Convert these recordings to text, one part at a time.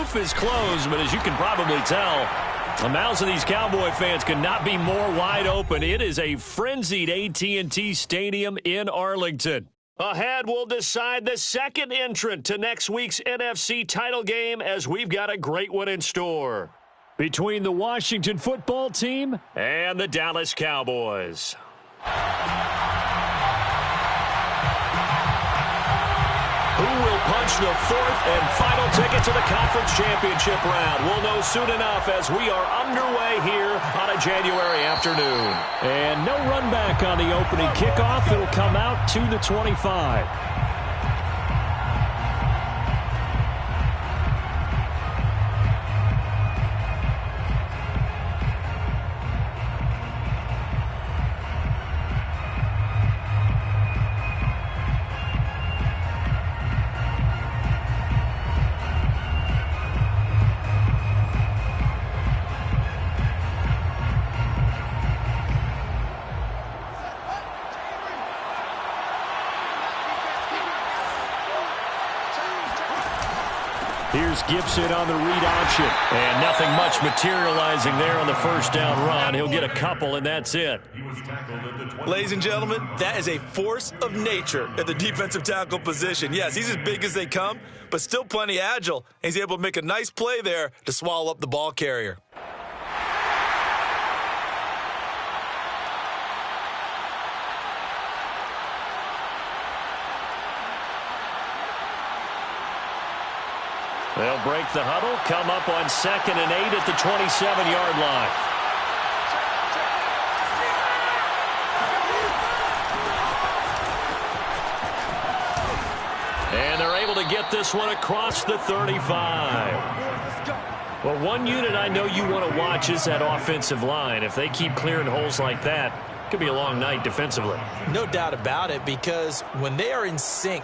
roof is closed, but as you can probably tell, the mouths of these Cowboy fans could not be more wide open. It is a frenzied AT&T Stadium in Arlington. Ahead, we'll decide the second entrant to next week's NFC title game as we've got a great one in store between the Washington football team and the Dallas Cowboys. Who will punch the fourth and final ticket to the conference championship round? We'll know soon enough as we are underway here on a January afternoon. And no run back on the opening kickoff. It'll come out to the 25. Here's Gibson on the read option. And nothing much materializing there on the first down run. He'll get a couple, and that's it. Ladies and gentlemen, that is a force of nature at the defensive tackle position. Yes, he's as big as they come, but still plenty agile. And he's able to make a nice play there to swallow up the ball carrier. They'll break the huddle, come up on 2nd and 8 at the 27-yard line. And they're able to get this one across the 35. Well, one unit I know you want to watch is that offensive line. If they keep clearing holes like that, it could be a long night defensively. No doubt about it, because when they are in sync,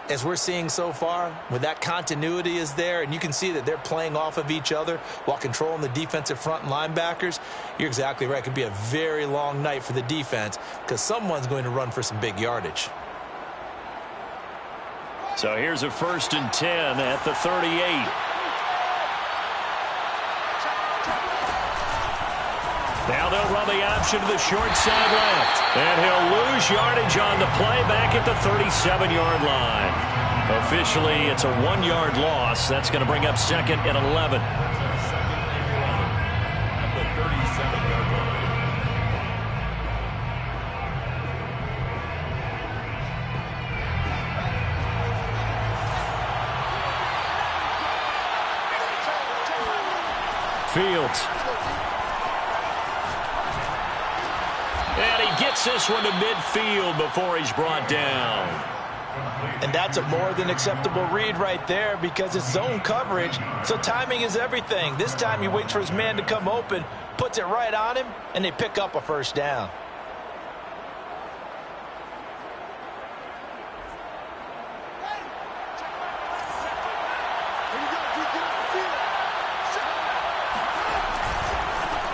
as we're seeing so far, when that continuity is there, and you can see that they're playing off of each other while controlling the defensive front and linebackers, you're exactly right. It could be a very long night for the defense because someone's going to run for some big yardage. So here's a 1st and 10 at the 38. Now they'll run the option to the short side left. And he'll lose yardage on the play back at the 37-yard line. Officially, it's a 1-yard loss. That's going to bring up 2nd and 11. Fields. And he gets this one to midfield before he's brought down. And that's a more than acceptable read right there because it's zone coverage, so timing is everything. This time he waits for his man to come open, puts it right on him, and they pick up a first down.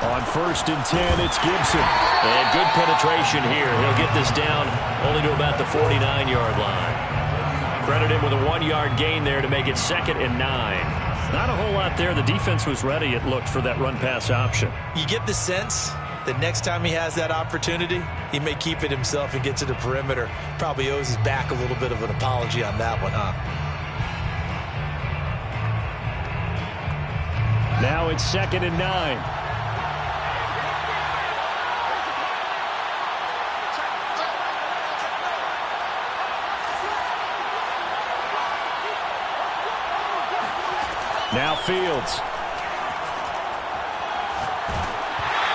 On 1st and 10, it's Gibson. And good penetration here. He'll get this down only to about the 49-yard line. Credit him with a 1-yard gain there to make it 2nd and 9. Not a whole lot there. The defense was ready, it looked, for that run-pass option. You get the sense that next time he has that opportunity, he may keep it himself and get to the perimeter. Probably owes his back a little bit of an apology on that one, huh? Now it's 2nd and 9. Now Fields.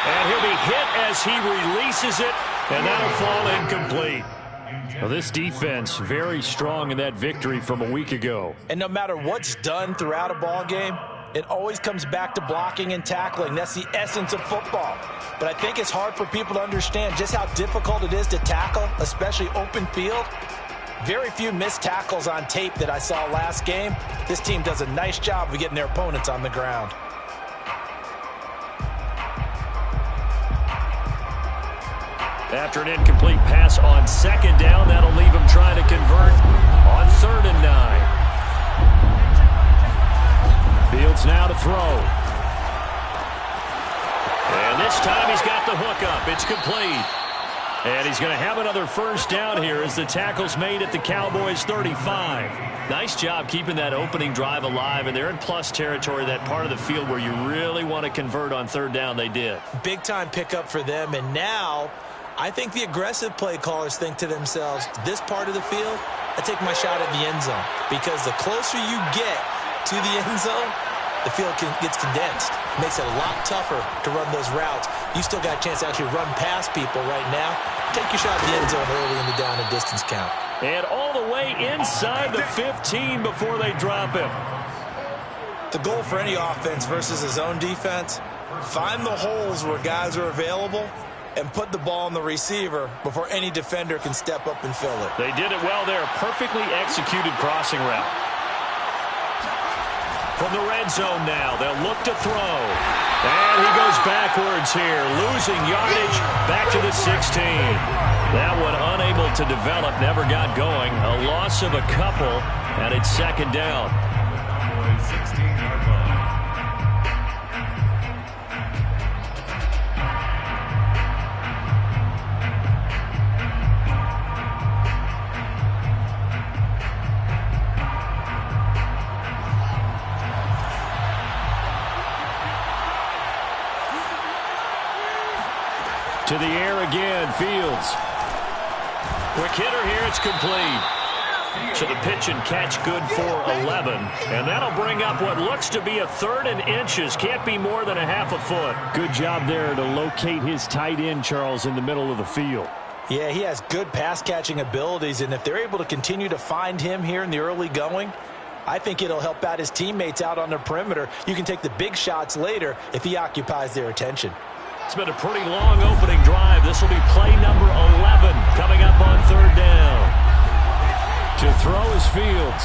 And he'll be hit as he releases it, and that'll fall incomplete. Well, this defense very strong in that victory from a week ago. And no matter what's done throughout a ball game, it always comes back to blocking and tackling. That's the essence of football. But I think it's hard for people to understand just how difficult it is to tackle, especially open field. Very few missed tackles on tape that I saw last game. This team does a nice job of getting their opponents on the ground. After an incomplete pass on 2nd down, that'll leave him trying to convert on 3rd and 9. Fields now to throw. And this time he's got the hook up. It's complete. And he's going to have another first down here as the tackle's made at the Cowboys 35. Nice job keeping that opening drive alive, and they're in plus territory, that part of the field where you really want to convert on third down. They did. Big-time pickup for them, and now I think the aggressive play callers think to themselves, this part of the field, I take my shot at the end zone, because the closer you get to the end zone, the field gets condensed. Makes it a lot tougher to run those routes. You still got a chance to actually run past people right now. Take your shot at the end zone early in the down and distance count. And all the way inside the 15 before they drop him. The goal for any offense versus his own defense, find the holes where guys are available and put the ball on the receiver before any defender can step up and fill it. They did it well there. Perfectly executed crossing route. From the red zone now, they'll look to throw. And he goes backwards here, losing yardage back to the 16. That one unable to develop, never got going. A loss of a couple, and it's second down. 16-yard line. To the air again, Fields. Quick hitter here, it's complete. So the pitch and catch good for 11. And that'll bring up what looks to be a 3rd and inches. Can't be more than a half a foot. Good job there to locate his tight end, Charles, in the middle of the field. Yeah, he has good pass-catching abilities, and if they're able to continue to find him here in the early going, I think it'll help out his teammates out on the perimeter. You can take the big shots later if he occupies their attention. It's been a pretty long opening drive. This will be play number 11 coming up on third down. To throw is Fields.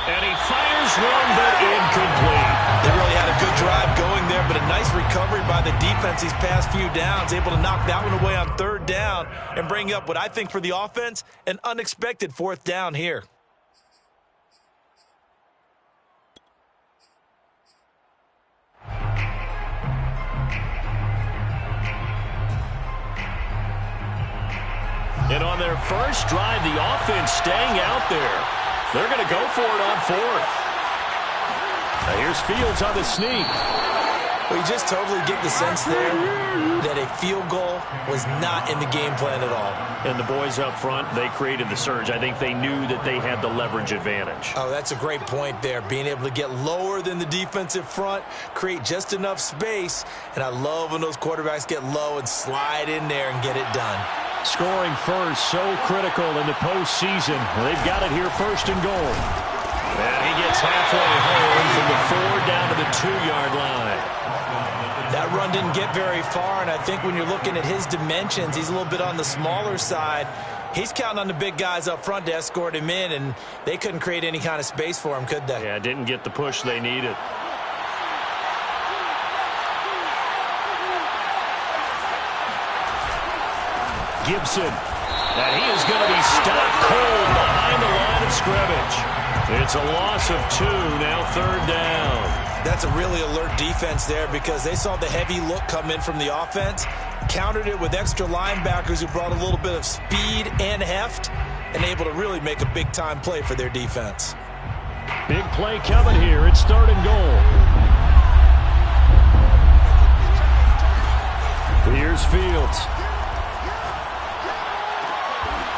And he fires one, but incomplete. They really had a good drive going there, but a nice recovery by the defense these past few downs. Able to knock that one away on third down and bring up what I think for the offense, an unexpected 4th down here. And on their first drive, the offense staying out there. They're going to go for it on 4th. Now here's Fields on the sneak. Well, you just totally get the sense there that a field goal was not in the game plan at all. And the boys up front, they created the surge. I think they knew that they had the leverage advantage. Oh, that's a great point there. Being able to get lower than the defensive front, create just enough space. And I love when those quarterbacks get low and slide in there and get it done. Scoring first, so critical in the postseason. They've got it here, 1st and goal. And he gets halfway home from the 4 down to the 2-yard line. That run didn't get very far, and I think when you're looking at his dimensions, he's a little bit on the smaller side. He's counting on the big guys up front to escort him in, and they couldn't create any kind of space for him, could they? Yeah, didn't get the push they needed. Gibson, and he is going to be stopped cold behind the line of scrimmage. It's a loss of 2, now 3rd down. That's a really alert defense there because they saw the heavy look come in from the offense, countered it with extra linebackers who brought a little bit of speed and heft, and able to really make a big-time play for their defense. Big play coming here. It's 3rd and goal. Here's Fields.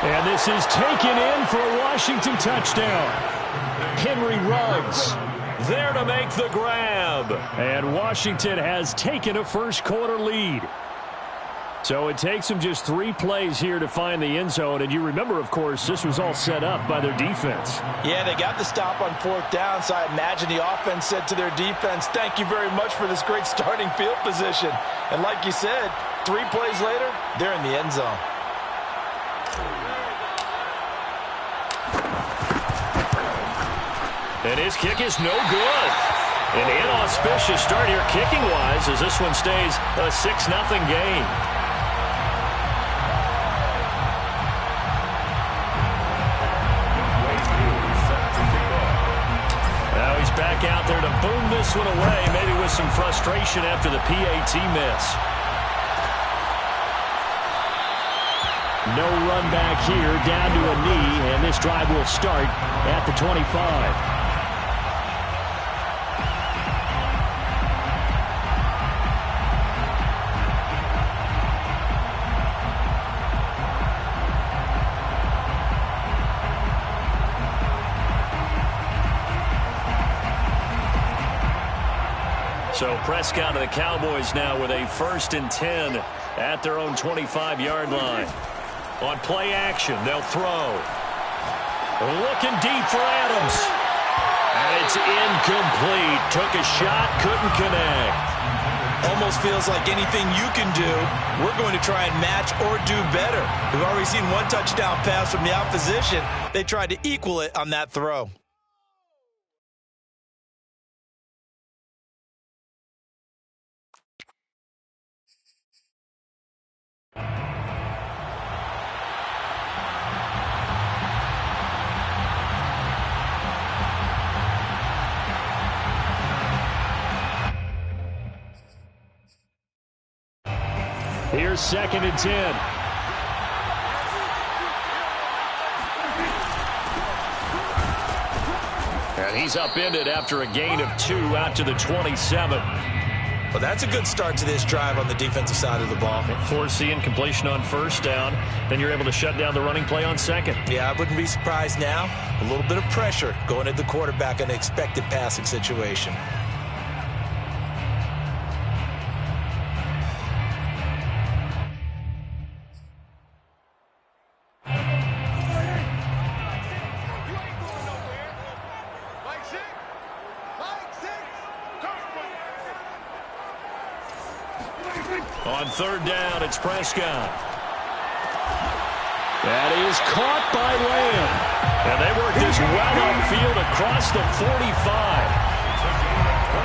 And this is taken in for a Washington touchdown. Henry Ruggs there to make the grab. And Washington has taken a first-quarter lead. So it takes them just 3 plays here to find the end zone. And you remember, of course, this was all set up by their defense. Yeah, they got the stop on 4th down, so I imagine the offense said to their defense, thank you very much for this great starting field position. And like you said, 3 plays later, they're in the end zone. And his kick is no good. An inauspicious start here kicking-wise as this one stays a 6-0 game. Now he's back out there to boom this one away, maybe with some frustration after the PAT miss. No run back here, down to a knee, and this drive will start at the 25. So Prescott of the Cowboys now with a 1st and 10 at their own 25-yard line. On play action, they'll throw. Looking deep for Adams. And it's incomplete. Took a shot, couldn't connect. Almost feels like anything you can do, we're going to try and match or do better. We've already seen one touchdown pass from the opposition. They tried to equal it on that throw. Here's 2nd and 10. And he's upended after a gain of 2 out to the 27. Well, that's a good start to this drive on the defensive side of the ball. Force the incompletion on 1st down. Then you're able to shut down the running play on 2nd. Yeah, I wouldn't be surprised now. A little bit of pressure going at the quarterback in an expected passing situation. On 3rd down, it's Prescott. That is caught by Lamb. And they work this well upfield across the 45.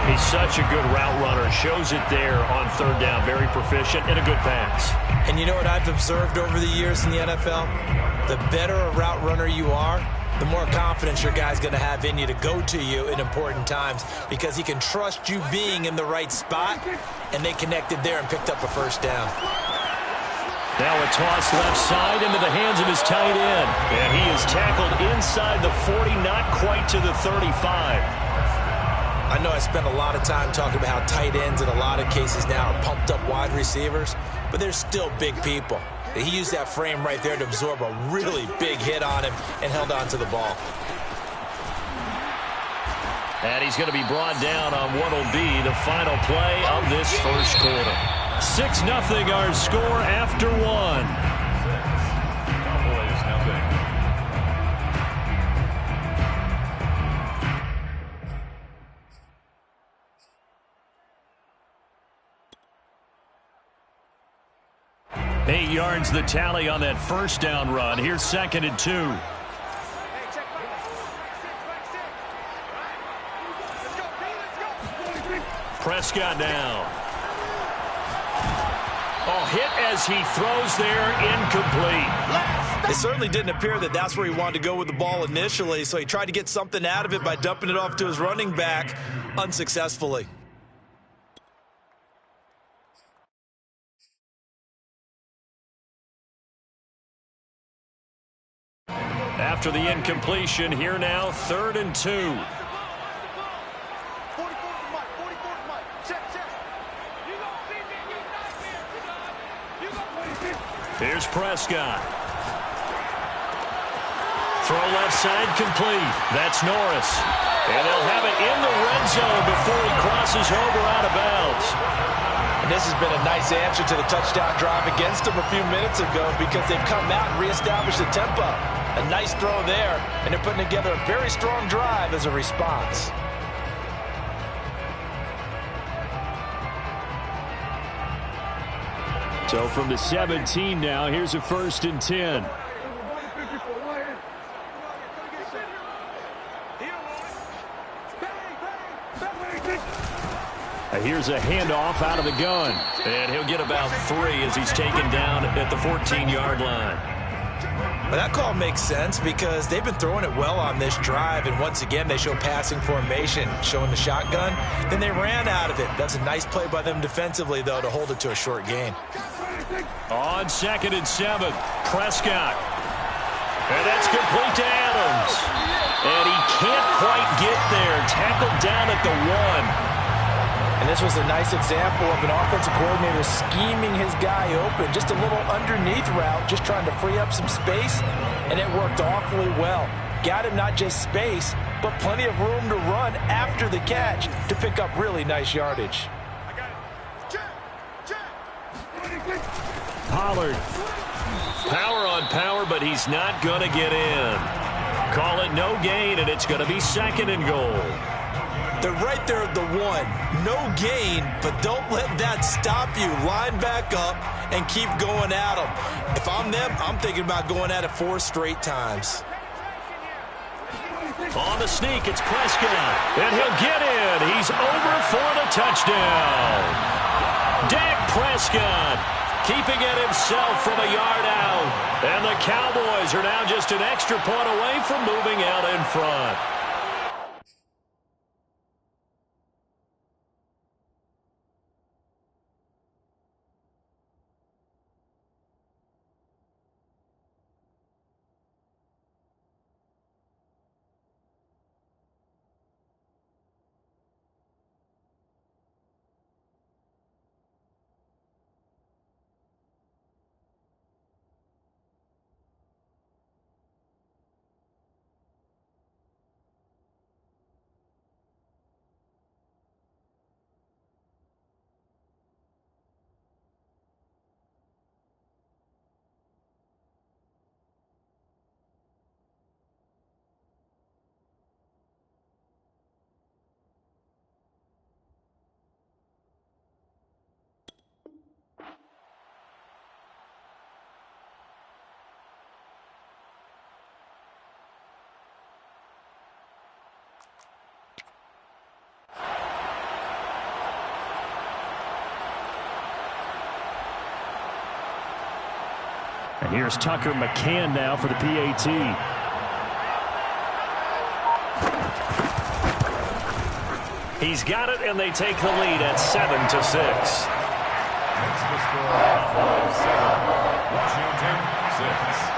He's such a good route runner. Shows it there on 3rd down. Very proficient and a good pass. And you know what I've observed over the years in the NFL? The better a route runner you are, the more confidence your guy's going to have in you to go to you in important times because he can trust you being in the right spot, and they connected there and picked up a 1st down. Now a toss left side into the hands of his tight end. And he is tackled inside the 40, not quite to the 35. I know I spent a lot of time talking about how tight ends in a lot of cases now are pumped up wide receivers, but they're still big people. He used that frame right there to absorb a really big hit on him and held on to the ball. And he's going to be brought down on what will be the final play of this 1st quarter. 6-0 our score after 1. Eight yards the tally on that 1st down run. Here's 2nd and 2. Prescott now. Oh, hit as he throws there, incomplete. It certainly didn't appear that that's where he wanted to go with the ball initially, so he tried to get something out of it by dumping it off to his running back unsuccessfully. After the incompletion, here now, 3rd and 2. Here's Prescott. Throw left side complete. That's Norris. And they'll have it in the red zone before he crosses over out of bounds. And this has been a nice answer to the touchdown drive against them a few minutes ago because they've come out and reestablished the tempo. A nice throw there, and they're putting together a very strong drive as a response. So from the 17 now, here's a 1st and 10. Here's a handoff out of the gun. And he'll get about 3 as he's taken down at the 14-yard line. Well, that call makes sense because they've been throwing it well on this drive, and once again, they show passing formation, showing the shotgun. Then they ran out of it. That's a nice play by them defensively, though, to hold it to a short gain. On 2nd and 7, Prescott. And that's complete to Adams. And he can't quite get there. Tackled down at the 1. And this was a nice example of an offensive coordinator scheming his guy open. Just a little underneath route, just trying to free up some space, and it worked awfully well. Got him not just space, but plenty of room to run after the catch to pick up really nice yardage. Pollard. Power on power, but he's not going to get in. Call it no gain, and it's going to be 2nd and goal. They're right there at the 1. No gain, but don't let that stop you. Line back up and keep going at them. If I'm them, I'm thinking about going at it 4 straight times. On the sneak, it's Prescott. And he'll get in. He's over for the touchdown. Dak Prescott keeping it himself from a yard out. And the Cowboys are now just an extra point away from moving out in front. And here's Tucker McCann now for the PAT. He's got it, and they take the lead at 7-6. Next to score, 7, Washington 6.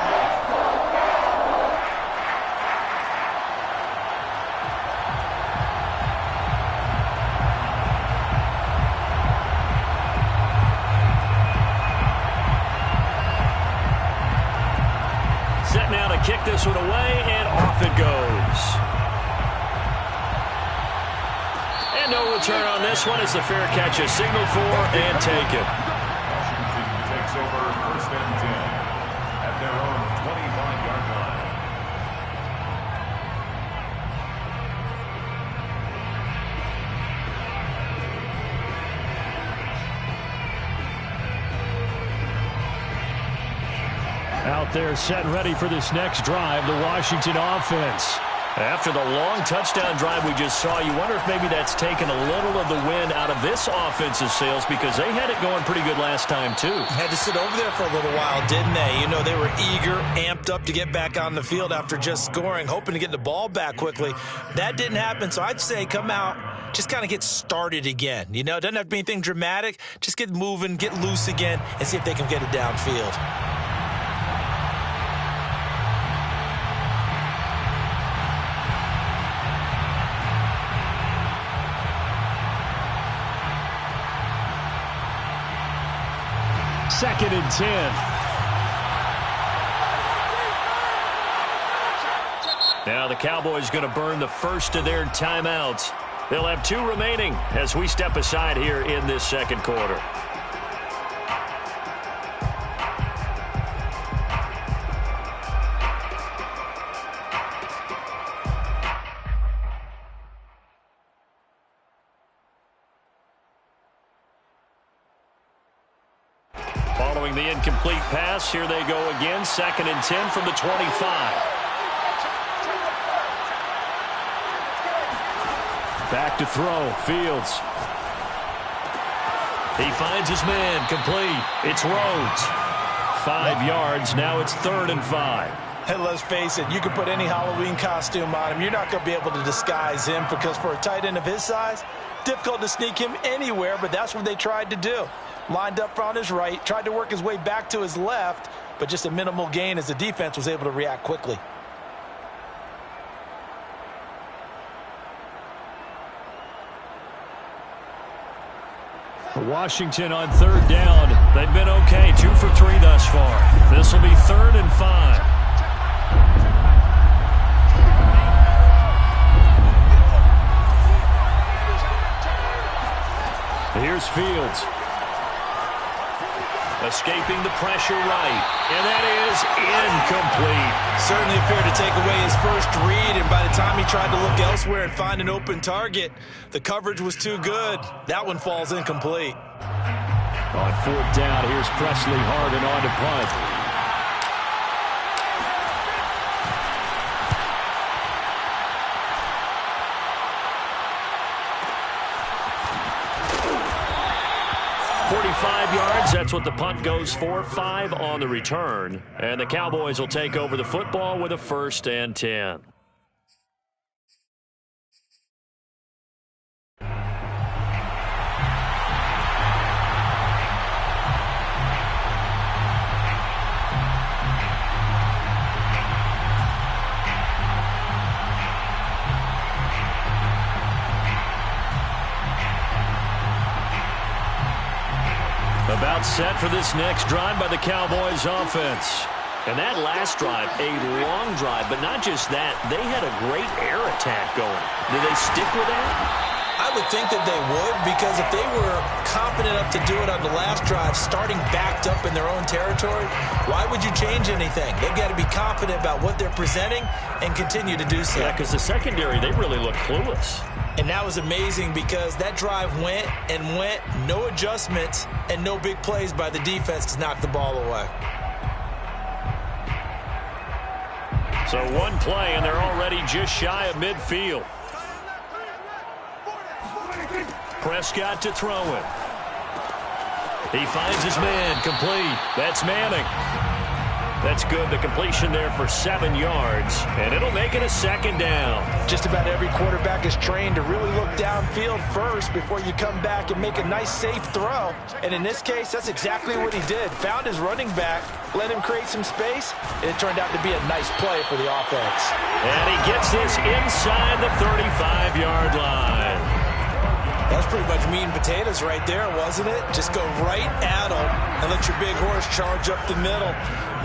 Now to kick this one away, and off it goes. And no return on this one as the fair catch is signaled for and taken. Washington takes over 1st and 10 at their own 25-yard line. Out there set and ready for this next drive, the Washington offense. After the long touchdown drive we just saw, you wonder if maybe that's taken a little of the wind out of this offense's sails because they had it going pretty good last time, too. Had to sit over there for a little while, didn't they? You know, they were eager, amped up to get back on the field after just scoring, hoping to get the ball back quickly. That didn't happen, so I'd say come out, just kind of get started again. You know, it doesn't have to be anything dramatic. Just get moving, get loose again, and see if they can get it downfield. Second and 10. Now the Cowboys going to burn the first of their timeouts. They'll have 2 remaining as we step aside here in this second quarter. Following the incomplete pass, here they go again. 2nd and 10 from the 25. Back to throw, Fields. He finds his man, complete. It's Rhodes. 5 yards. Now it's 3rd and 5. And let's face it, you can put any Halloween costume on him. You're not going to be able to disguise him because for a tight end of his size, difficult to sneak him anywhere, but that's what they tried to do. Lined up on his right, tried to work his way back to his left, but just a minimal gain as the defense was able to react quickly. Washington on 3rd down. They've been okay, 2 for 3 thus far. This will be 3rd and 5. Here's Fields. Escaping the pressure right. And that is incomplete. Certainly appeared to take away his first read, and by the time he tried to look elsewhere and find an open target, the coverage was too good. That one falls incomplete. On 4th down, here's Presley Harden on to punt. 45 yards, that's what the punt goes for. 5 on the return. And the Cowboys will take over the football with a 1st and 10. About set for this next drive by the Cowboys offense. And that last drive, a long drive, but not just that. They had a great air attack going. Do they stick with that? I would think that they would, because if they were confident enough to do it on the last drive, starting backed up in their own territory, why would you change anything? They've got to be confident about what they're presenting and continue to do so. Yeah, because the secondary, they really look clueless. And that was amazing because that drive went and went, no adjustments, and no big plays by the defense to knock the ball away. So one play, and they're already just shy of midfield. Prescott to throw it. He finds his man, complete. That's Manning. That's good. The completion there for 7 yards, and it'll make it a 2nd down. Just about every quarterback is trained to really look downfield first before you come back and make a nice, safe throw. And in this case, that's exactly what he did. Found his running back, let him create some space, and it turned out to be a nice play for the offense. And he gets this inside the 35-yard line. That's pretty much meat and potatoes right there, wasn't it? Just go right at them and let your big horse charge up the middle.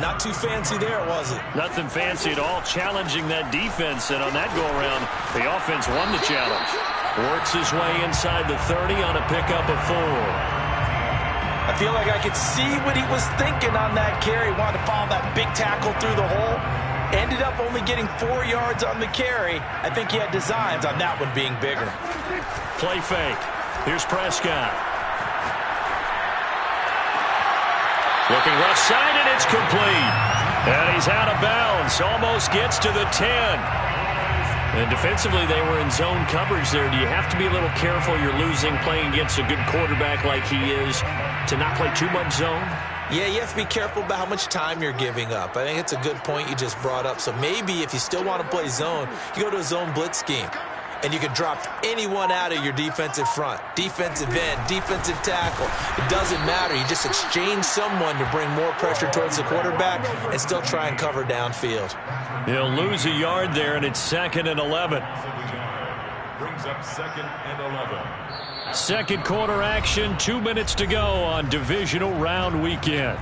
Not too fancy there, was it? Nothing fancy at all, challenging that defense, and on that go-around, the offense won the challenge. Works his way inside the 30 on a pickup of 4. I feel like I could see what he was thinking on that carry. Wanted to follow that big tackle through the hole. Ended up only getting 4 yards on the carry. I think he had designs on that one being bigger. Play fake. Here's Prescott. Looking left side, and it's complete. And he's out of bounds. Almost gets to the 10. And defensively, they were in zone coverage there. Do you have to be a little careful? You're losing playing against a good quarterback like he is to not play too much zone? Yeah, you have to be careful about how much time you're giving up. I think it's a good point you just brought up. So maybe if you still want to play zone, you go to a zone blitz scheme. And you can drop anyone out of your defensive front. Defensive end, defensive tackle. It doesn't matter. You just exchange someone to bring more pressure towards the quarterback and still try and cover downfield. He'll lose a yard there, and it's 2nd and 11. Brings up 2nd and 11. Second quarter action, 2 minutes to go on divisional round weekend.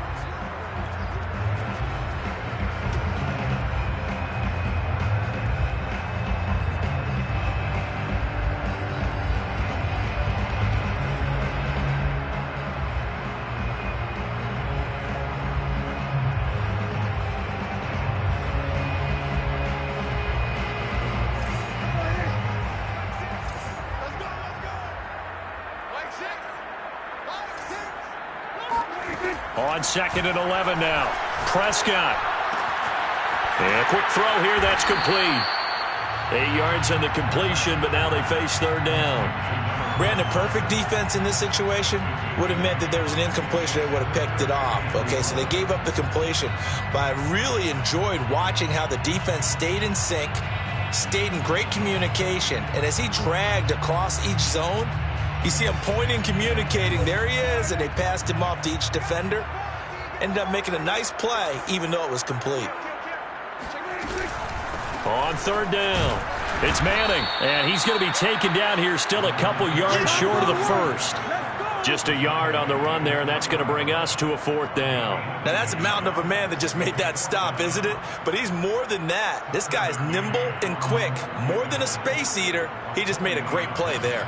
On 2nd and 11 now. Prescott. And a quick throw here. That's complete. 8 yards on the completion, but now they face 3rd down. Brandon, perfect defense in this situation would have meant that there was an incompletion that would have picked it off. Okay, so they gave up the completion. But I really enjoyed watching how the defense stayed in sync, stayed in great communication. And as he dragged across each zone, you see him pointing, communicating. There he is, and they passed him off to each defender. Ended up making a nice play, even though it was complete. On third down, it's Manning, and he's going to be taken down here still a couple yards short of the first. Just a yard on the run there, and that's going to bring us to a fourth down. Now, that's a mountain of a man that just made that stop, isn't it? But he's more than that. This guy's nimble and quick. More than a space eater, he just made a great play there.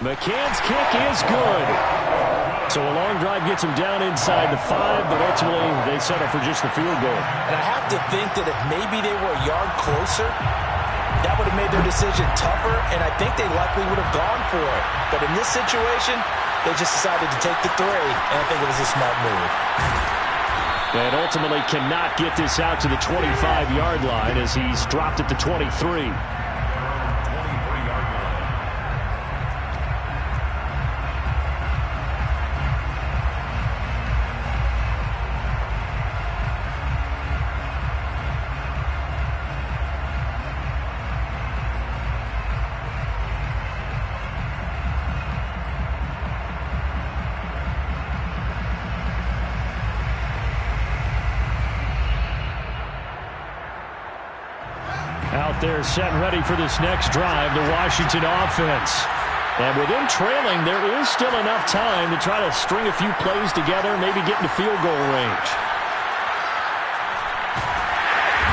McCann's kick is good. So a long drive gets him down inside the 5, but ultimately they settle for just the field goal. And I have to think that if maybe they were a yard closer, that would have made their decision tougher, and I think they likely would have gone for it. But in this situation, they just decided to take the 3, and I think it was a smart move. And ultimately cannot get this out to the 25-yard line as he's dropped at the 23. Out there set and ready for this next drive, the Washington offense. And with them trailing, there is still enough time to try to string a few plays together, maybe get into field goal range.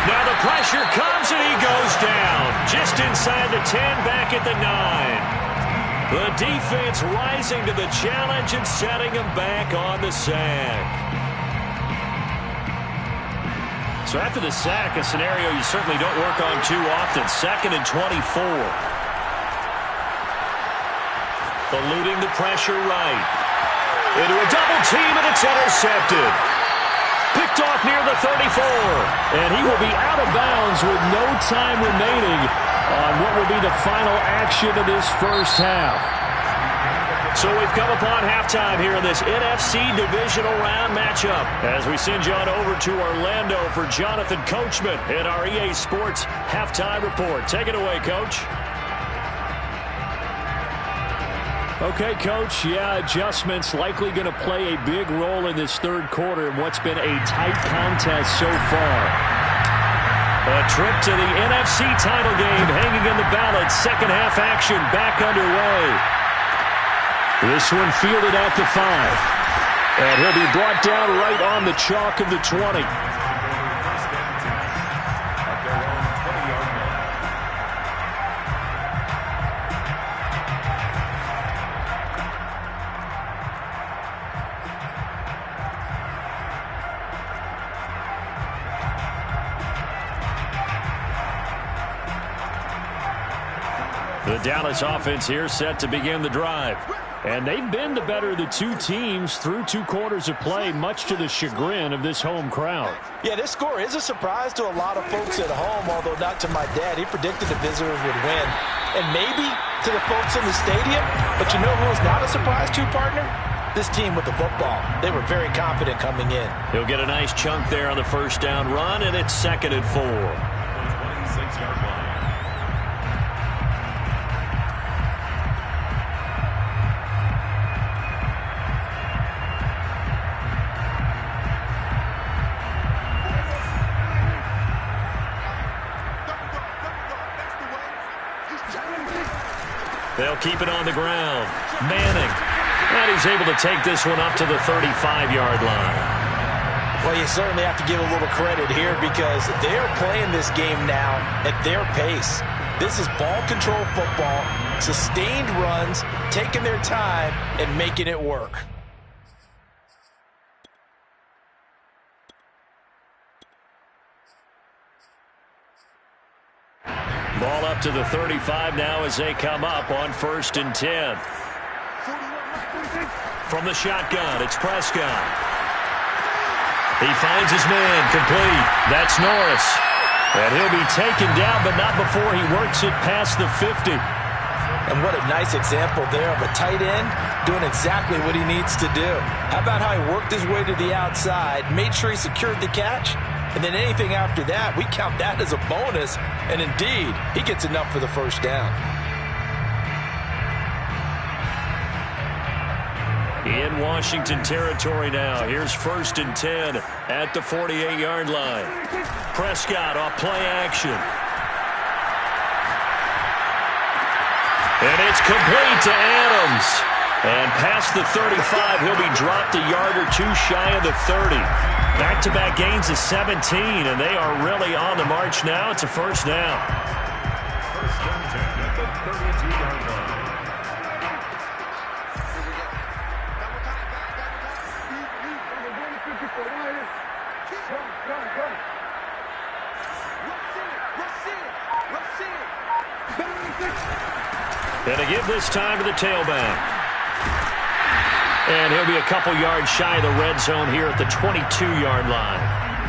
Now the pressure comes and he goes down. Just inside the 10, back at the 9. The defense rising to the challenge and setting him back on the sack. So after the sack, a scenario you certainly don't work on too often. 2nd and 24. Eluding the pressure right. Into a double team, and it's intercepted. Picked off near the 34. And he will be out of bounds with no time remaining on what will be the final action of this first half. So we've come upon halftime here in this NFC Divisional Round matchup as we send you on over to Orlando for Jonathan Coachman in our EA Sports Halftime Report. Take it away, Coach. Okay, Coach. Yeah, adjustments likely going to play a big role in this third quarter in what's been a tight contest so far. A trip to the NFC title game hanging in the balance. Second half action back underway. This one fielded at the 5. And he'll be brought down right on the chalk of the 20. The Dallas offense here set to begin the drive. And they've been the better of the two teams through 2 quarters of play, much to the chagrin of this home crowd. Yeah, this score is a surprise to a lot of folks at home, although not to my dad. He predicted the visitors would win. And maybe to the folks in the stadium. But you know who was not a surprise to, partner? This team with the football. They were very confident coming in. He'll get a nice chunk there on the first down run, and it's 2nd and 4. 26-yard line. They'll keep it on the ground. Manning. And he's able to take this one up to the 35-yard line. Well, you certainly have to give a little credit here because they're playing this game now at their pace. This is ball control football, sustained runs, taking their time, and making it work. Ball up to the 35 now as they come up on 1st and 10. From the shotgun, it's Prescott. He finds his man, complete. That's Norris. And he'll be taken down, but not before he works it past the 50. And what a nice example there of a tight end doing exactly what he needs to do. How about how he worked his way to the outside, made sure he secured the catch, and then anything after that, we count that as a bonus. And indeed, he gets enough for the first down. In Washington territory now. Here's 1st and 10 at the 48-yard line. Prescott off play action. And it's complete to Adams. And past the 35, he'll be dropped a yard or two shy of the 30. Back-to-back gains of 17, and they are really on the march now. It's a first down. 1st and 10 at the 32-yard line. And to give this time to the tailback. And he'll be a couple yards shy of the red zone here at the 22-yard line.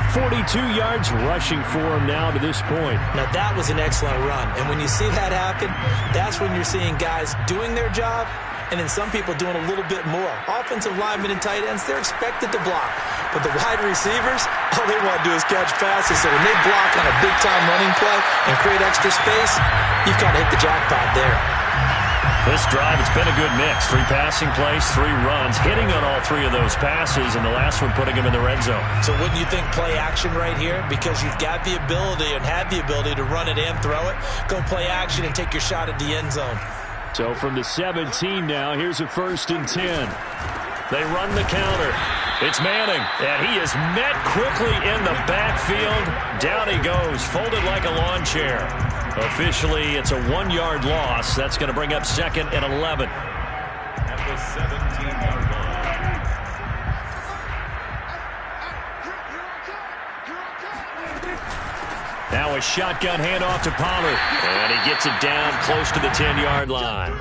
42 yards rushing for him now to this point. Now, that was an excellent run. And when you see that happen, that's when you're seeing guys doing their job and then some people doing a little bit more. Offensive linemen and tight ends, they're expected to block. But the wide receivers, all they want to do is catch passes. So when they block on a big-time running play and create extra space, you've kind of hit the jackpot there. This drive, it's been a good mix. 3 passing plays, 3 runs, hitting on all 3 of those passes, and the last one putting him in the red zone. So wouldn't you think play action right here? Because you've got the ability and have the ability to run it and throw it. Go play action and take your shot at the end zone. So from the 17 now, here's a 1st and 10. They run the counter. It's Manning, and he is met quickly in the backfield. Down he goes, folded like a lawn chair. Officially, it's a 1-yard loss. That's going to bring up 2nd and 11. At the 17-yard line. Now a shotgun handoff to Pollard. And he gets it down close to the 10-yard line.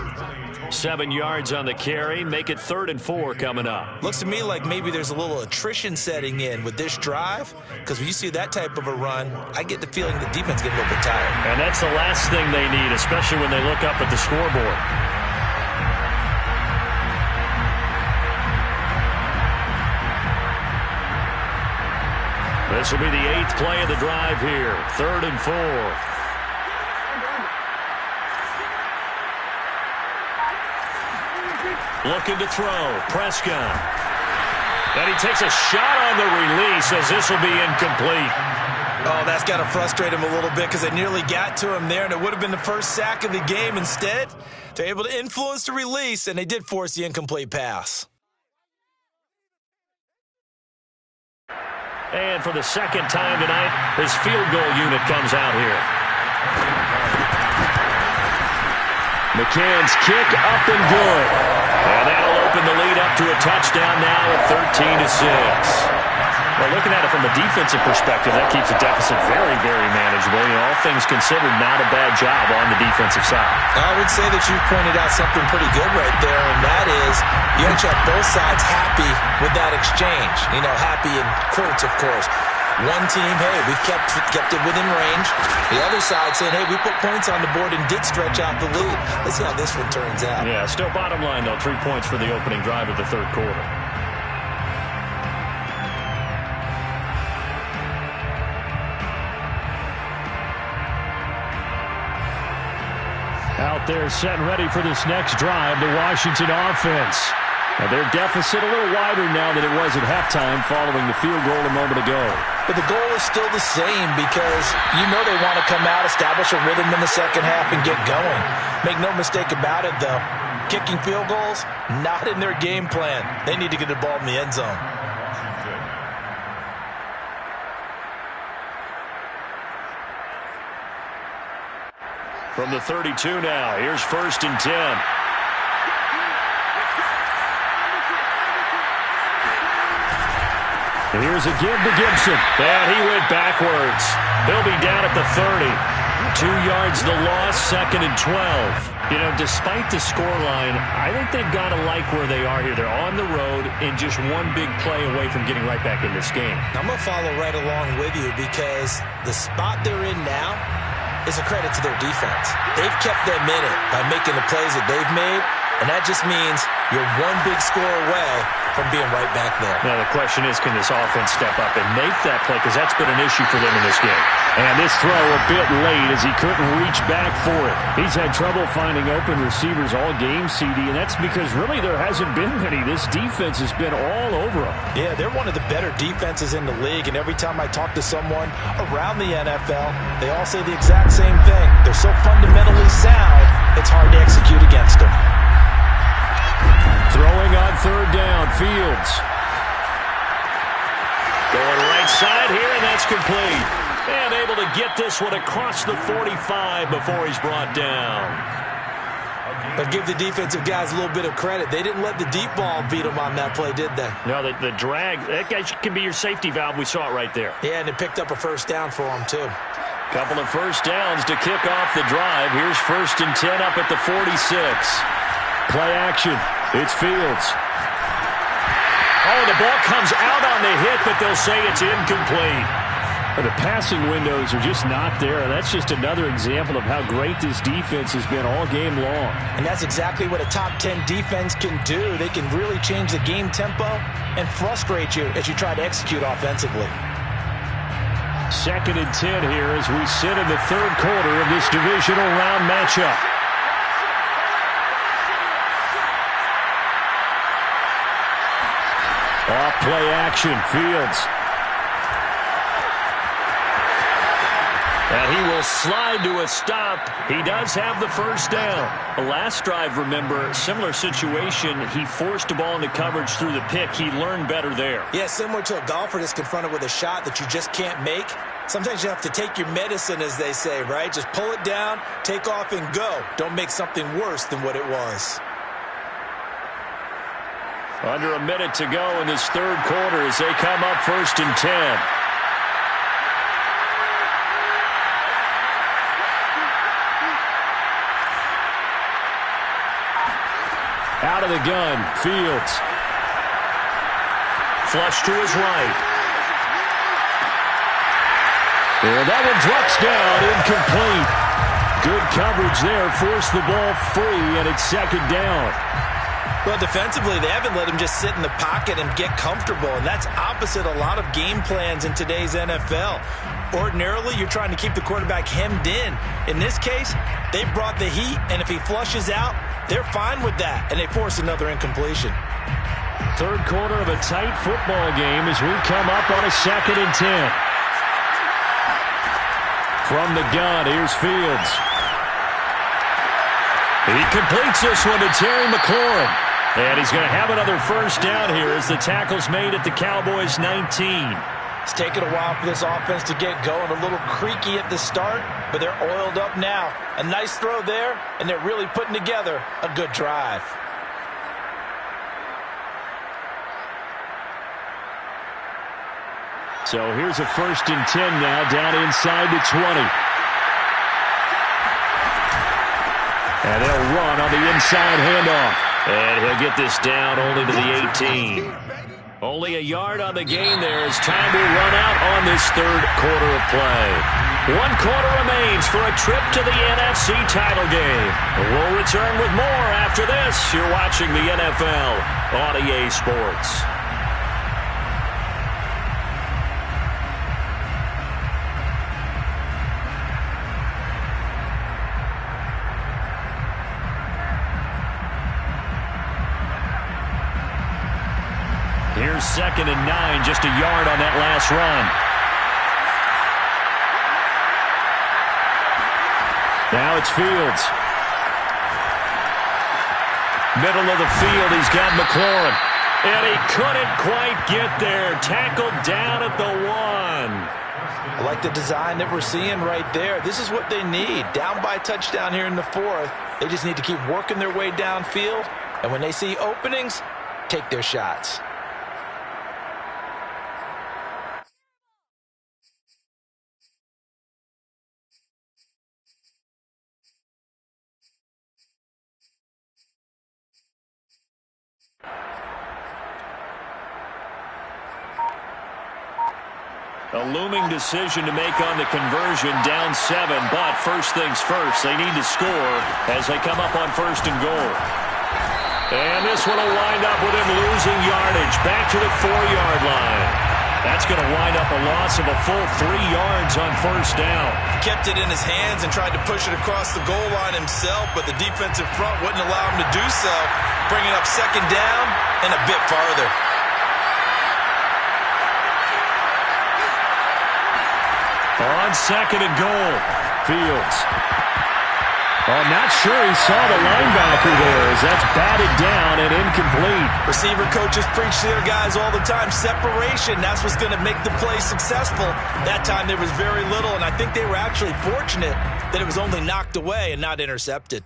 7 yards on the carry. Make it 3rd and 4 coming up. Looks to me like maybe there's a little attrition setting in with this drive, because when you see that type of a run, I get the feeling the defense getting a little bit tired. And that's the last thing they need, especially when they look up at the scoreboard. This will be the 8th play of the drive here. 3rd and 4. Looking to throw. Prescott. And he takes a shot on the release as this will be incomplete. Oh, that's got to frustrate him a little bit because they nearly got to him there, and it would have been the first sack of the game. Instead, they're able to influence the release, and they did force the incomplete pass. And for the 2nd time tonight, his field goal unit comes out here. McCann's kick up and good. And that'll open the lead up to a touchdown now at 13-6. Well, looking at it from a defensive perspective, that keeps the deficit very, very manageable. You know, all things considered, not a bad job on the defensive side. I would say that you've pointed out something pretty good right there, and that is you actually have both sides happy with that exchange. You know, happy in quotes, of course. One team, hey, we've kept it within range. The other side saying, hey, we put points on the board and did stretch out the lead. Let's see how this one turns out. Yeah, still bottom line, though, 3 points for the opening drive of the 3rd quarter. Out there set and ready for this next drive, the Washington offense. Now their deficit a little wider now than it was at halftime following the field goal a moment ago. But the goal is still the same because you know they want to come out, establish a rhythm in the second half, and get going. Make no mistake about it, though. Kicking field goals, not in their game plan. They need to get the ball in the end zone. From the 32 now, here's 1st and 10. And here's a give to Gibson. And he went backwards. He'll be down at the 30. 2 yards the loss, 2nd and 12. You know, despite the scoreline, I think they've got to like where they are here. They're on the road and just one big play away from getting right back in this game. I'm going to follow right along with you because the spot they're in now is a credit to their defense. They've kept them in it by making the plays that they've made, and that just means you're one big score away from being right back there. Now, the question is, can this offense step up and make that play? Because that's been an issue for them in this game. And this throw a bit late as he couldn't reach back for it. He's had trouble finding open receivers all game, CD, and that's because really there hasn't been many. This defense has been all over them. Yeah, they're one of the better defenses in the league, and every time I talk to someone around the NFL, they all say the exact same thing. They're so fundamentally sound, it's hard to execute against them. Throwing on 3rd down, Fields. Going right side here, and that's complete. And able to get this one across the 45 before he's brought down. But give the defensive guys a little bit of credit. They didn't let the deep ball beat them on that play, did they? No, the drag, that guy can be your safety valve. We saw it right there. Yeah, and it picked up a 1st down for them, too. Couple of 1st downs to kick off the drive. Here's 1st and 10 up at the 46. Play action. It's Fields. Oh, the ball comes out on the hit, but they'll say it's incomplete. The passing windows are just not there. That's just another example of how great this defense has been all game long. And that's exactly what a top 10 defense can do. They can really change the game tempo and frustrate you as you try to execute offensively. 2nd and 10 here as we sit in the 3rd quarter of this divisional round matchup. Off play action, Fields. And he will slide to a stop. He does have the 1st down. The last drive, remember, similar situation. He forced the ball into coverage through the pick. He learned better there. Yeah, similar to a golfer that's confronted with a shot that you just can't make. Sometimes you have to take your medicine, as they say, right? Just pull it down, take off, and go. Don't make something worse than what it was. Under a minute to go in this 3rd quarter as they come up 1st and 10. Out of the gun, Fields. Flush to his right. And that one drops down, incomplete. Good coverage there, forced the ball free, and it's 2nd down. Well, defensively, they haven't let him just sit in the pocket and get comfortable, and that's opposite a lot of game plans in today's NFL. Ordinarily, you're trying to keep the quarterback hemmed in. In this case, they brought the heat, and if he flushes out, they're fine with that, and they force another incompletion. 3rd quarter of a tight football game as we come up on a 2nd and 10. From the gun, here's Fields. He completes this one to Terry McLaurin. And he's going to have another 1st down here as the tackle's made at the Cowboys 19. It's taken a while for this offense to get going. A little creaky at the start, but they're oiled up now. A nice throw there, and they're really putting together a good drive. So here's a 1st and 10 now, down inside the 20. And they'll run on the inside handoff. And he'll get this down only to the 18. Only a yard on the gain there as time will run out on this 3rd quarter of play. 1 quarter remains for a trip to the NFC title game. We'll return with more after this. You're watching the NFL on EA Sports. Here's 2nd and 9, just a yard on that last run. Now it's Fields. Middle of the field, he's got McLaurin. And he couldn't quite get there. Tackled down at the 1. I like the design that we're seeing right there. This is what they need. Down by a touchdown here in the 4th. They just need to keep working their way downfield. And when they see openings, take their shots. A looming decision to make on the conversion, down 7, but first things first, they need to score as they come up on 1st and goal. And this one will wind up with him losing yardage, back to the 4-yard line. That's going to wind up a loss of a full 3 yards on 1st down. He kept it in his hands and tried to push it across the goal line himself, but the defensive front wouldn't allow him to do so, bringing up 2nd down and a bit farther. On 2nd and goal, Fields. Oh, not sure he saw the linebacker there as that's batted down and incomplete. Receiver coaches preach to their guys all the time. Separation, that's what's going to make the play successful. That time there was very little, and I think they were actually fortunate that it was only knocked away and not intercepted.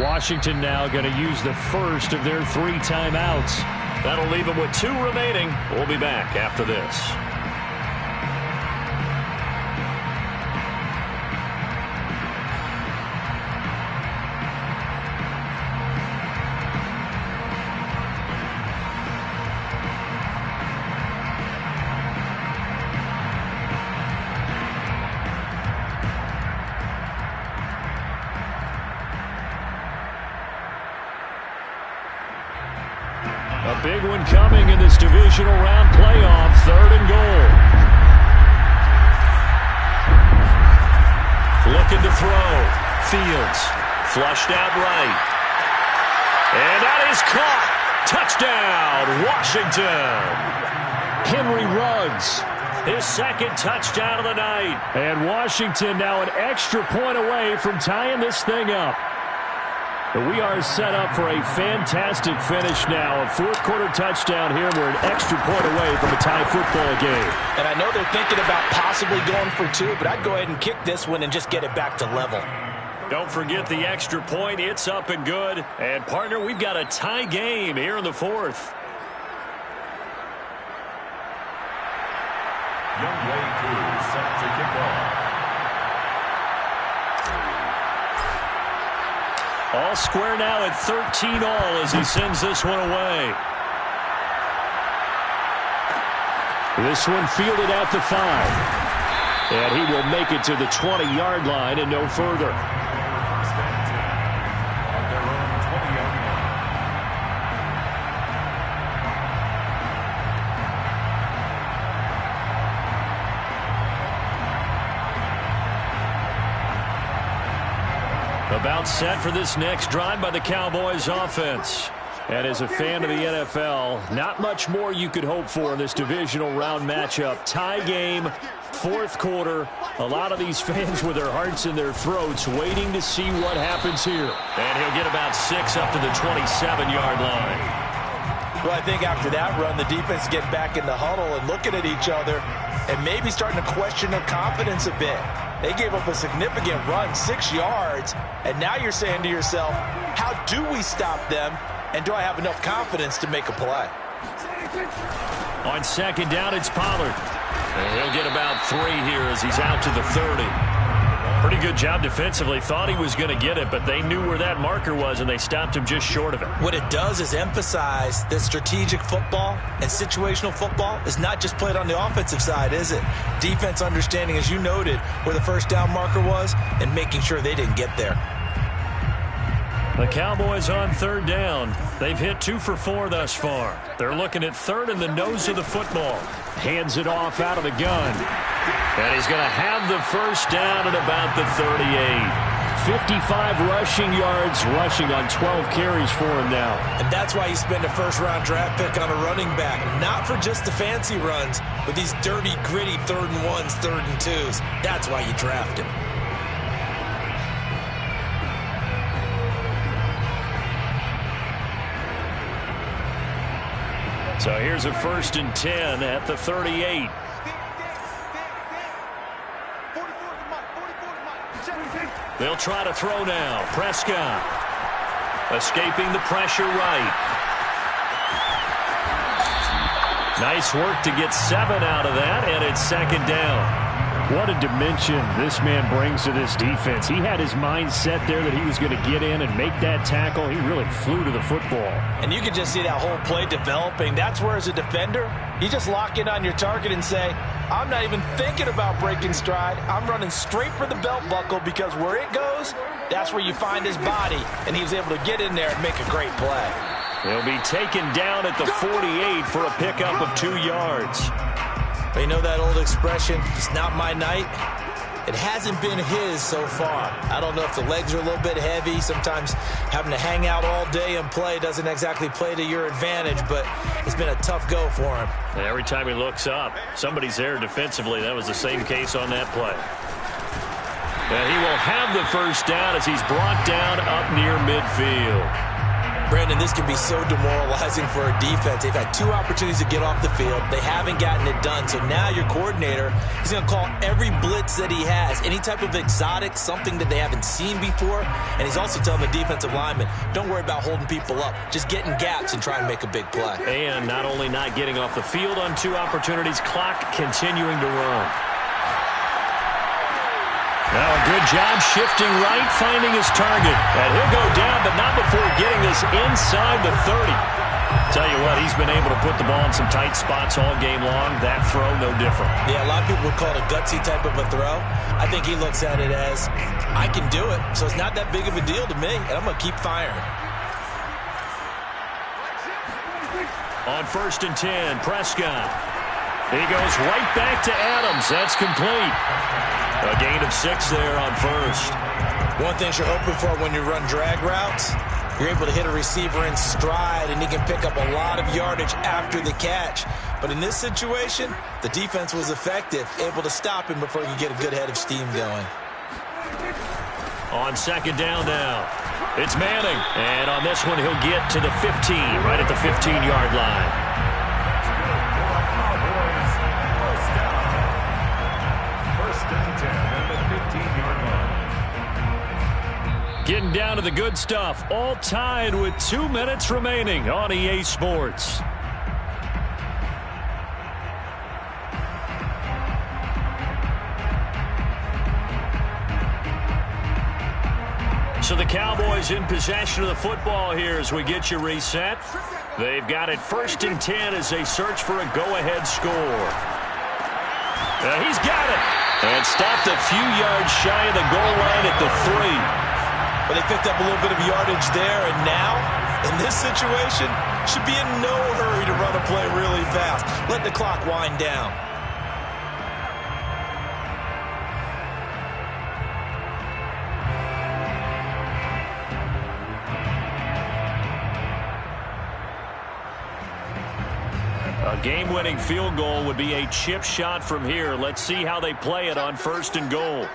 Washington now going to use the first of their 3 timeouts. That'll leave them with 2 remaining. We'll be back after this. A big one coming in this divisional round playoff, 3rd and goal. Looking to throw. Fields flushed out right. And that is caught. Touchdown, Washington. Henry Ruggs, his 2nd touchdown of the night. And Washington now an extra point away from tying this thing up. But we are set up for a fantastic finish now. A 4th quarter touchdown here. We're an extra point away from a tie football game. And I know they're thinking about possibly going for 2, but I'd go ahead and kick this one and just get it back to level. Don't forget the extra point. It's up and good. And, partner, we've got a tie game here in the 4th. Young Wei Koo set to kick off. All square now at 13 all as he sends this one away. This one fielded out to 5. And he will make it to the 20-yard line and no further. On their own 20-yard line. About set for this next drive by the Cowboys offense. And as a fan of the NFL, not much more you could hope for in this divisional round matchup. Tie game, 4th quarter. A lot of these fans with their hearts in their throats waiting to see what happens here. And he'll get about 6 up to the 27-yard line. Well, I think after that run, the defense get back in the huddle and looking at each other and maybe starting to question their confidence a bit. They gave up a significant run, 6 yards, and now you're saying to yourself, how do we stop them, and do I have enough confidence to make a play? On 2nd down, it's Pollard. And he'll get about 3 here as he's out to the 30. Pretty good job defensively. Thought he was going to get it, but they knew where that marker was, and they stopped him just short of it. What it does is emphasize that strategic football and situational football is not just played on the offensive side, is it? Defense understanding, as you noted, where the 1st down marker was and making sure they didn't get there. The Cowboys on 3rd down. They've hit 2 for 4 thus far. They're looking at 3rd in the nose of the football. Hands it off out of the gun. And he's going to have the 1st down at about the 38. 55 rushing yards, rushing on 12 carries for him now. And that's why you spend a 1st-round draft pick on a running back. Not for just the fancy runs, but these dirty, gritty 3rd and 1s, 3rd and 2s. That's why you draft him. So here's a 1st and 10 at the 38. They'll try to throw now. Prescott. Escaping the pressure right. Nice work to get 7 out of that, and it's second down. What a dimension this man brings to this defense. He had his mind set there that he was going to get in and make that tackle. He really flew to the football. And you can just see that whole play developing. That's where, as a defender, you just lock in on your target and say, I'm not even thinking about breaking stride. I'm running straight for the belt buckle, because where it goes, that's where you find his body. And he was able to get in there and make a great play. He'll be taken down at the 48 for a pickup of 2 yards. But you know that old expression, it's not my night? It hasn't been his so far. I don't know if the legs are a little bit heavy. Sometimes having to hang out all day and play doesn't exactly play to your advantage, but it's been a tough go for him. And every time he looks up, somebody's there defensively. That was the same case on that play. And he will have the first down as he's brought down up near midfield. Brandon, this can be so demoralizing for a defense. They've had 2 opportunities to get off the field. They haven't gotten it done. So now your coordinator is going to call every blitz that he has, any type of exotic, something that they haven't seen before. And he's also telling the defensive lineman, don't worry about holding people up. Just get in gaps and try and make a big play. And not only not getting off the field on 2 opportunities, clock continuing to run. Now a good job shifting right, finding his target. And he'll go down, but not before getting this inside the 30. Tell you what, he's been able to put the ball in some tight spots all game long. That throw, no different. Yeah, a lot of people would call it a gutsy type of a throw. I think he looks at it as, I can do it, so it's not that big of a deal to me, and I'm going to keep firing. On 1st and 10, Prescott. He goes right back to Adams. That's complete. A gain of 6 there on 1st. One thing you're hoping for when you run drag routes, you're able to hit a receiver in stride, and he can pick up a lot of yardage after the catch. But in this situation, the defense was effective, able to stop him before he could get a good head of steam going. On 2nd down now, it's Manning. And on this one, he'll get to the 15, right at the 15-yard line. Getting down to the good stuff, all tied with 2 minutes remaining on EA Sports. So the Cowboys in possession of the football here as we get you reset. They've got it 1st and 10 as they search for a go-ahead score. He's got it. And stopped a few yards shy of the goal line at the 3. But they picked up a little bit of yardage there, and now, in this situation, should be in no hurry to run a play really fast. Let the clock wind down. A game-winning field goal would be a chip shot from here. Let's see how they play it on 1st and goal.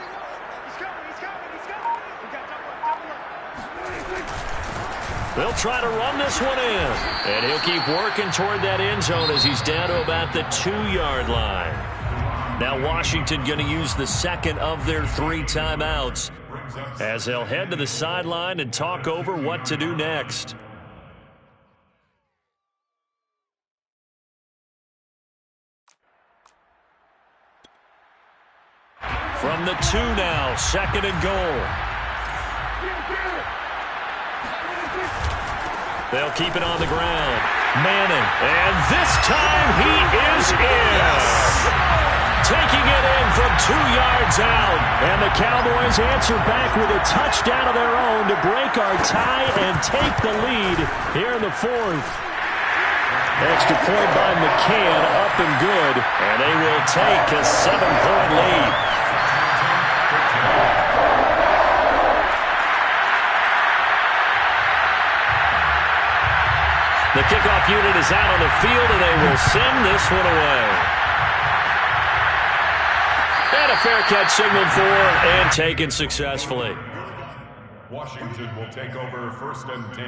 They'll try to run this one in. And he'll keep working toward that end zone as he's down to about the 2-yard line. Now Washington going to use the 2nd of their 3 timeouts as they'll head to the sideline and talk over what to do next. From the 2 now, 2nd and goal. They'll keep it on the ground. Manning, and this time he is in. Yes. Taking it in from 2 yards out. And the Cowboys answer back with a touchdown of their own to break our tie and take the lead here in the 4th. Extra point by McCann, up and good. And they will take a 7-point lead. The kickoff unit is out on the field, and they will send this one away. And a fair catch signaled for and taken successfully. Washington will take over 1st and 10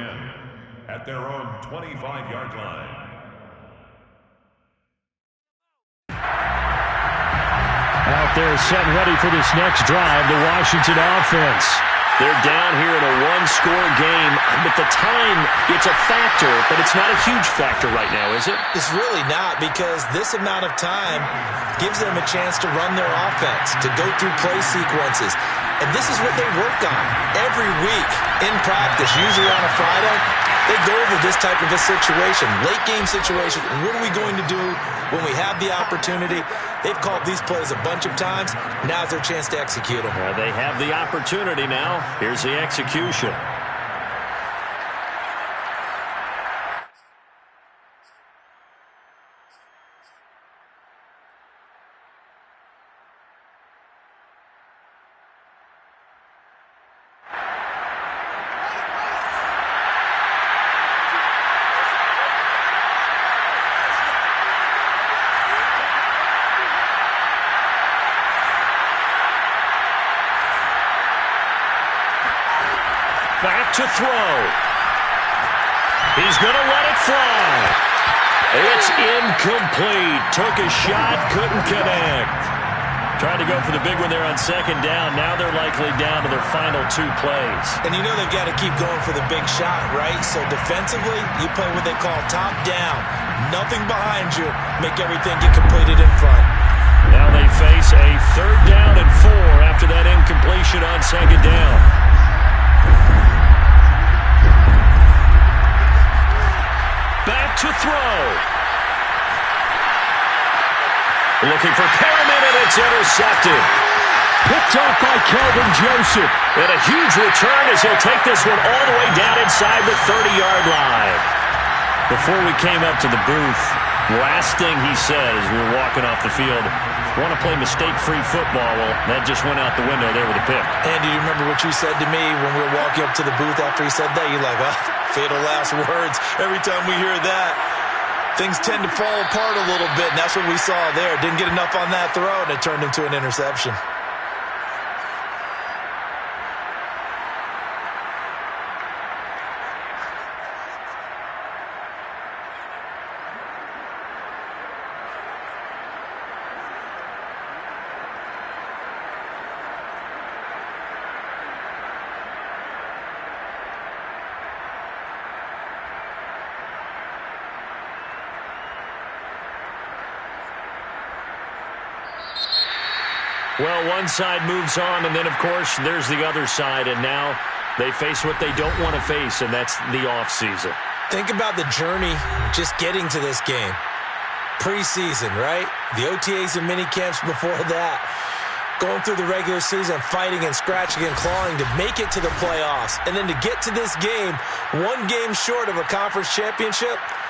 at their own 25-yard line. Out there set ready for this next drive, the Washington offense. They're down here in a one-score game. But the time, it's a factor, but it's not a huge factor right now, is it? It's really not, because this amount of time gives them a chance to run their offense, to go through play sequences. And this is what they work on every week in practice, usually on a Friday. They go over this type of a situation, late-game situation. What are we going to do when we have the opportunity? They've called these plays a bunch of times. Now's their chance to execute them. They have the opportunity now. Here's the execution. Back to throw. He's going to let it fly. It's incomplete. Took a shot, couldn't connect. Tried to go for the big one there on second down. Now they're likely down to their final two plays. And you know they've got to keep going for the big shot, right? So defensively, you play what they call top down. Nothing behind you. Make everything get completed in front. Now they face a 3rd down and 4 after that incompletion on second down. Back to throw. Looking for Perriman, and it's intercepted. Picked off by Kelvin Joseph. And a huge return as he'll take this one all the way down inside the 30-yard line. Before we came up to the booth, last thing he said as we were walking off the field, want to play mistake-free football. Well, that just went out the window there with a pick. Andy, do you remember what you said to me when we were walking up to the booth after he said that? You're like, oh, fatal last words. Every time we hear that, things tend to fall apart a little bit, and that's what we saw there. Didn't get enough on that throw, and it turned into an interception. Well, one side moves on, and then, of course, there's the other side, and now they face what they don't want to face, and that's the offseason. Think about the journey just getting to this game. Preseason, right? The OTAs and mini camps before that. Going through the regular season, fighting and scratching and clawing to make it to the playoffs. And then to get to this game, one game short of a conference championship,